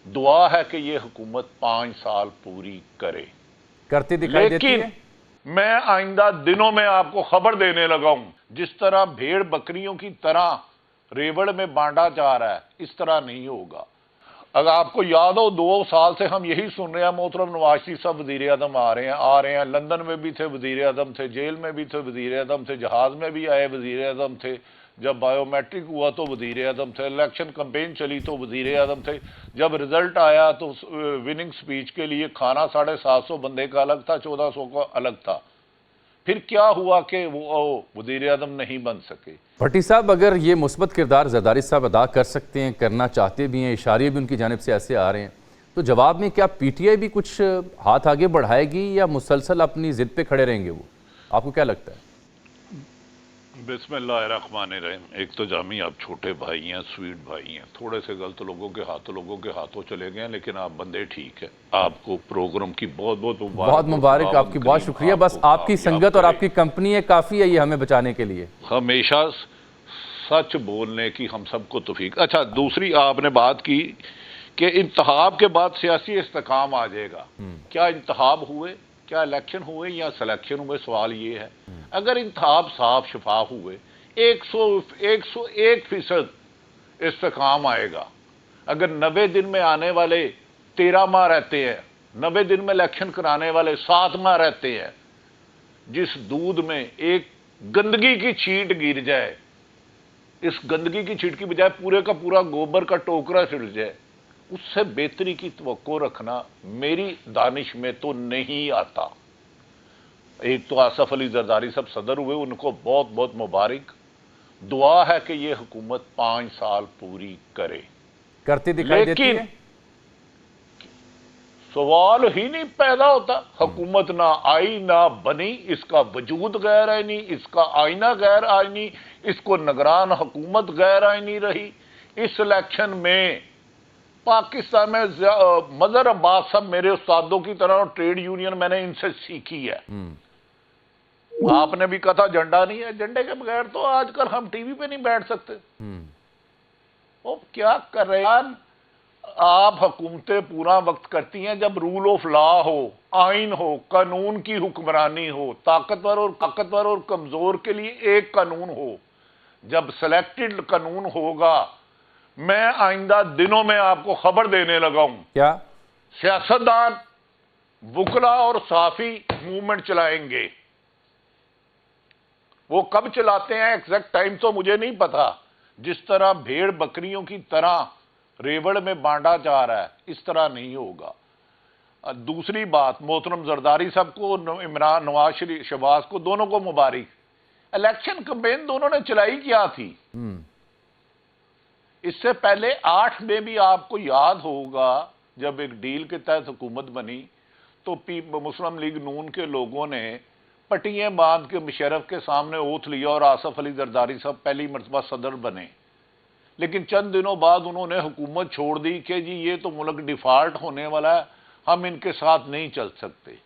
दुआ है कि ये हुकूमत 5 साल पूरी करे, करती दिखाई देती है। लेकिन मैं आइंदा दिनों में आपको खबर देने लगा हूं, जिस तरह भेड़ बकरियों की तरह रेवड़ में बांटा जा रहा है, इस तरह नहीं होगा। अगर आपको याद हो 2 साल से हम यही सुन रहे हैं, मोहतरम नवाज शरीफ साहब वजीर आजम आ रहे हैं, लंदन में भी थे वजीर आजम थे, जेल में भी थे वजीर आजम थे, जहाज में भी आए वजीर आजम थे, जब बायोमेट्रिक हुआ तो वजीर आजम थे, इलेक्शन कैंपेन चली तो वजीर आजम थे, जब रिजल्ट आया तो विनिंग स्पीच के लिए खाना 750 बंदे का अलग था, 1400 का अलग था। फिर क्या हुआ कि वो वजीर आजम नहीं बन सके। भट्टी साहब, अगर ये मुस्बत किरदार जरदारी साहब अदा कर सकते हैं, करना चाहते भी हैं, इशारे भी उनकी जानिब से ऐसे आ रहे हैं, तो जवाब में क्या पीटीआई भी कुछ हाथ आगे बढ़ाएगी या मुसलसल अपनी जिद पे खड़े रहेंगे वो? आपको क्या लगता है? बिस्मिल्लाहिर्रहमानिर्रहीम। एक तो जामी आप छोटे भाई हैं, स्वीट भाई हैं, थोड़े से गलत लोगों के हाथों चले गए हैं, लेकिन आप बंदे ठीक है। आपको प्रोग्राम की बहुत मुबारक, आपकी बहुत शुक्रिया। बस आपकी संगत और आपकी कंपनी है, काफ़ी है ये हमें बचाने के लिए। हमेशा सच बोलने की हम सबको तौफीक। अच्छा, दूसरी आपने बात की कि इंतखाब के बाद सियासी इस्तेकाम आ जाएगा। क्या इंतखाब हुए, क्या इलेक्शन हुए या सिलेक्शन हुए? सवाल ये है। अगर इंतखाब साफ शफाफ हुए 101% इस्तेकाम आएगा। अगर 90 दिन में आने वाले 13 माह रहते हैं, 90 दिन में इलेक्शन कराने वाले 7 माह रहते हैं, जिस दूध में एक गंदगी की छींट गिर जाए, इस गंदगी की छींट की बजाय पूरे का पूरा गोबर का टोकरा छिड़ जाए, उससे बेहतरी की तवक्को रखना मेरी दानिश में तो नहीं आता। एक तो आसफ अली जरदारी साहब सदर हुए, उनको बहुत बहुत मुबारक। दुआ है कि ये हुकूमत 5 साल पूरी करे, करती दिखाई देती है। सवाल ही नहीं पैदा होता। हुकूमत ना आई ना बनी, इसका वजूद गैर आईनी, इसका आईना गैर आईनी, इसको निगरान हुकूमत गैर आईनी रही। इस इलेक्शन में पाकिस्तान में मजहर अब्बास साहब मेरे उस्तादों की तरह, ट्रेड यूनियन मैंने इनसे सीखी है। आपने भी कहा था झंडा नहीं है, झंडे के बगैर तो आजकल हम टीवी पे नहीं बैठ सकते। वो क्या कर रहे हैं आप? हुकूमतें पूरा वक्त करती हैं जब रूल ऑफ लॉ हो, आइन हो, कानून की हुक्मरानी हो, ताकतवर और कमजोर के लिए एक कानून हो। जब सिलेक्टेड कानून होगा, मैं आइंदा दिनों में आपको खबर देने लगा हूं। क्या? सियासतदान, वुकला और साफी मूवमेंट चलाएंगे। वो कब चलाते हैं एग्जैक्ट टाइम तो मुझे नहीं पता। जिस तरह भेड़ बकरियों की तरह रेवड़ में बांटा जा रहा है, इस तरह नहीं होगा। दूसरी बात, मोहतरम जरदारी साहब को, इमरान नवाज शरीफ शहबाज को, दोनों को मुबारक। इलेक्शन कैंपेन दोनों ने चलाई क्या थी? इससे पहले 8 में भी आपको याद होगा, जब एक डील के तहत हुकूमत बनी तो मुस्लिम लीग नून के लोगों ने पट्टियां बांध के मुशर्रफ के सामने ओथ लिया और आसफ अली जरदारी साहब पहली मरतबा सदर बने। लेकिन चंद दिनों बाद उन्होंने हुकूमत छोड़ दी कि जी ये तो मुल्क डिफॉल्ट होने वाला है, हम इनके साथ नहीं चल सकते।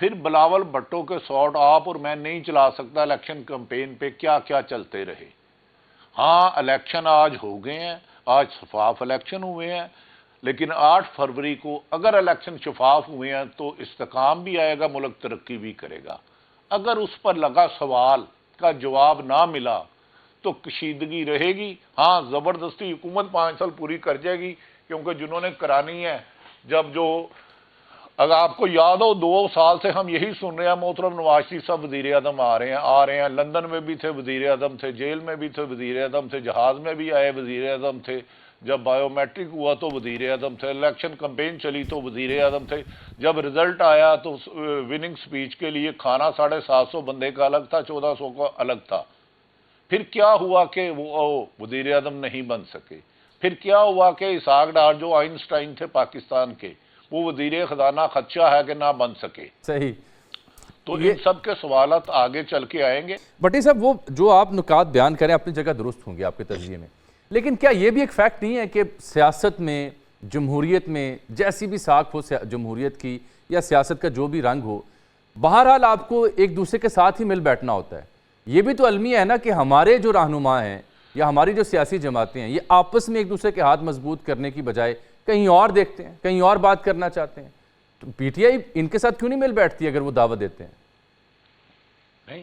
फिर बिलावल भुट्टो के सॉर्ट आप और मैं नहीं चला सकता इलेक्शन कैंपेन पे क्या क्या चलते रहे। हाँ, इलेक्शन आज हो गए हैं, आज शफाफ इलेक्शन हुए हैं, लेकिन 8 फरवरी को अगर इलेक्शन शफाफ हुए हैं तो इस्तेकाम भी आएगा, मुल्क तरक्की भी करेगा। अगर उस पर लगा सवाल का जवाब ना मिला तो कशीदगी रहेगी। हाँ, जबरदस्ती हुकूमत 5 साल पूरी कर जाएगी, क्योंकि जिन्होंने करानी है, जब जो अगर आपको याद हो 2 साल से हम यही सुन रहे हैं, मोहतरम नवाज शरीफ साहब वजीर आजम आ रहे हैं, लंदन में भी थे वजीर आजम थे, जेल में भी थे वजीर आजम थे, जहाज में भी आए वजीर आजम थे, जब बायोमेट्रिक हुआ तो वजीर आजम थे, इलेक्शन कैंपेन चली तो वजीर आजम थे, जब रिजल्ट आया तो विनिंग स्पीच के लिए खाना 750 बंदे का अलग था, 1400 का अलग था। फिर क्या हुआ कि वो वजीर आजम नहीं बन सके। फिर क्या हुआ कि इसहाक डार जो आइंस्टाइन थे पाकिस्तान के, वो वजीर खजाना खदशा है कि ना बन सके। सही। तो इन सब के सवालात आगे चल के आएंगे। भट्टी साहब, वो जो आप नुकात बयान करें अपनी जगह दुरुस्त होंगे आपके तज़किये में, लेकिन क्या ये भी एक फैक्ट नहीं है कि सियासत में, जमहूरियत में, जैसी भी साख हो जमहूरियत की या सियासत का जो भी रंग हो, बहरहाल आपको एक दूसरे के साथ ही मिल बैठना होता है। ये भी तो अलमिया है ना कि हमारे जो रहनुमा हैं या हमारी जो सियासी जमातें हैं, ये आपस में एक दूसरे के हाथ मजबूत करने की बजाय کہیں اور دیکھتے ہیں، کہیں اور بات کرنا چاہتے ہیں. تو پی ٹی آئی ان کے ساتھ کیوں نہیں مل بیٹھتی اگر وہ دعوت دیتے ہیں؟ نہیں،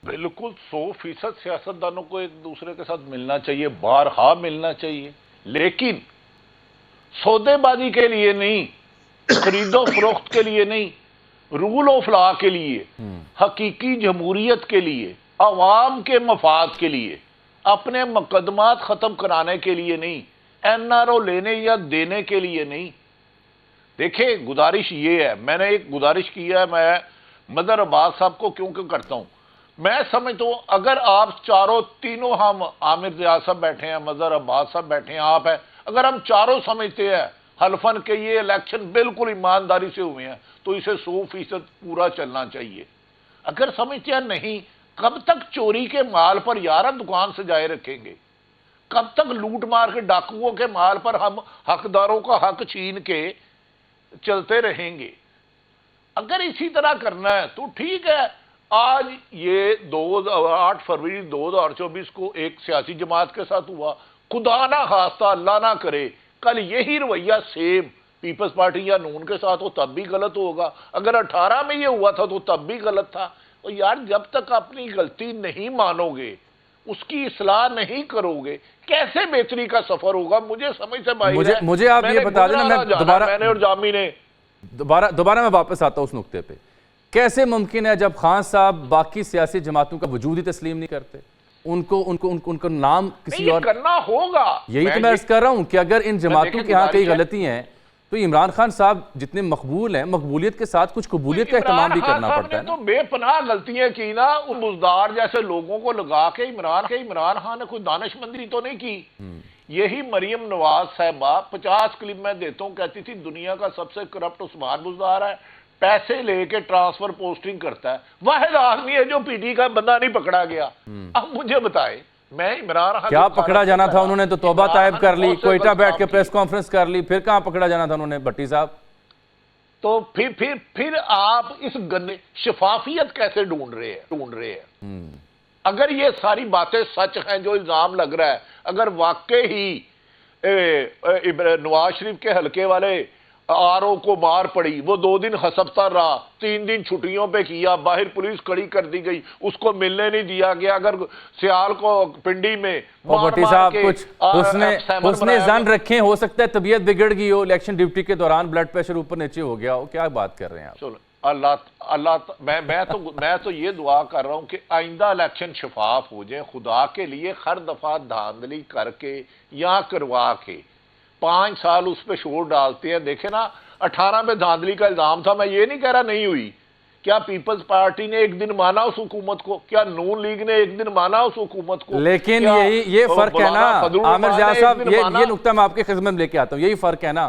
بالکل 100% سیاستدانوں کو ایک دوسرے کے ساتھ ملنا چاہیے، بارہا ملنا چاہیے، لیکن سودے بازی کے لیے نہیں، خرید و فروخت کے لیے نہیں، رول آف لا کے لیے، حقیقی جمہوریت کے لیے، عوام کے مفاد کے لیے، اپنے مقدمات ختم کرانے کے لیے نہیں، این آر او لینے یا دینے کے لیے نہیں. دیکھیں گزارش یہ ہے، میں نے ایک گزارش کی ہے، میں مظہر عباس صاحب کو کیوں کرتا ہوں. میں سمجھتا ہوں اگر آپ چاروں تینوں، ہم عامر ریاض صاحب بیٹھے ہیں، مظہر عباس صاحب بیٹھے ہیں، آپ ہیں، اگر ہم چاروں سمجھتے ہیں حلفاً کہ یہ الیکشن بالکل ایمانداری سے ہوئے ہیں تو اسے 100% پورا چلنا چاہیے. اگر سمجھتے ہیں نہیں، کب تک چوری کے مال پر یارہ دکان سجائے رکھیں گے؟ کب تک لوٹ مار کے ڈاکوؤں کے مال پر ہم حقداروں کا حق چھین کے چلتے رہیں گے؟ اگر اسی طرح کرنا ہے تو ٹھیک ہے. آج یہ 8 فروری 2024 کو ایک سیاسی جماعت کے ساتھ ہوا، خدا نہ خواستہ، اللہ نہ کرے کل یہی رویہ سیم پیپلز پارٹی یا نون کے ساتھ ہو تب بھی غلط ہوگا. اگر 18 میں یہ ہوا تھا تو تب بھی غلط تھا. تو یار جب تک اپنی غلطی نہیں مانو گے، اس کی اصلاح نہیں کرو گے، کیسے بہتری کا سفر ہوگا؟ مجھے سمجھ سے باہر ہے. مجھے آپ یہ بتا دینا، میں نے اور جامی نے دوبارہ میں واپس آتا ہوں اس نقطے پہ. کیسے ممکن ہے جب خان صاحب باقی سیاسی جماعتوں کا وجود ہی تسلیم نہیں کرتے، ان کو نام کسی اور کرنا ہوگا؟ یہی تو میں عرض کر رہا ہوں کہ اگر ان جماعتوں کے ہاں کئی غلطی ہیں تو عمران خان صاحب جتنے مقبول ہیں، مقبولیت کے ساتھ کچھ قبولیت کا اہتمام بھی کرنا پڑتا ہے. تو بے پناہ غلطیاں کی نا، ان بزدار جیسے لوگوں کو لگا کے عمران خان نے کوئی دانش مندی تو نہیں کی. یہی مریم نواز صاحبہ 50 کلپ میں دیتا ہوں، کہتی تھی دنیا کا سب سے کرپٹ عثمان بزدار ہے، پیسے لے کے ٹرانسفر پوسٹنگ کرتا ہے، واحد آدمی ہے جو پی ٹی کا بندہ نہیں پکڑا گیا. اب مجھے بتائے، میں عمران خان کیا پکڑا جانا تھا انہوں نے تو توبہ طائب کر لی، کوئٹہ بیٹھ کے پریس کانفرنس کر لی، پھر کہاں پکڑا جانا تھا انہوں نے بھٹی صاحب؟ تو پھر آپ اس شفافیت کیسے ڈھونڈ رہے ہیں؟ اگر یہ ساری باتیں سچ ہیں جو الزام لگ رہا ہے، اگر واقعی نواز شریف کے حلقے والے آر او کو مار پڑی، وہ 2 دن ہسپتال رہا، 3 دن چھٹیوں پہ کیا، باہر پولیس کھڑی کر دی گئی، اس کو ملنے نہیں دیا گیا، اگر سیال کو پنڈی میں بھٹی صاحب کچھ حسن ظن رکھیں، ہو سکتا ہے طبیعت بگڑ گئی ہو، الیکشن ڈیوٹی کے دوران بلڈ پریشر اوپر نیچے ہو گیا ہو، کیا بات کر رہے ہیں آپ؟ میں تو یہ دعا کر رہا ہوں کہ آئندہ الیکشن شفاف ہو جائیں. خدا کے لیے ہر دفعہ دھاندلی کر کے یا کروا کے 5 سال اس پہ شور ڈالتے ہیں. دیکھیں نا، 18 میں دھاندلی کا الزام تھا، میں یہ نہیں کہہ رہا نہیں ہوئی. کیا پیپلز پارٹی نے ایک دن مانا اس حکومت کو؟ کیا نون لیگ نے ایک دن مانا اس حکومت کو؟ لیکن یہ فرق ہے نا عامر ریاض صاحب، یہ نقطہ میں آپ کے خدمت میں لے کے آتا ہوں. یہی فرق ہے نا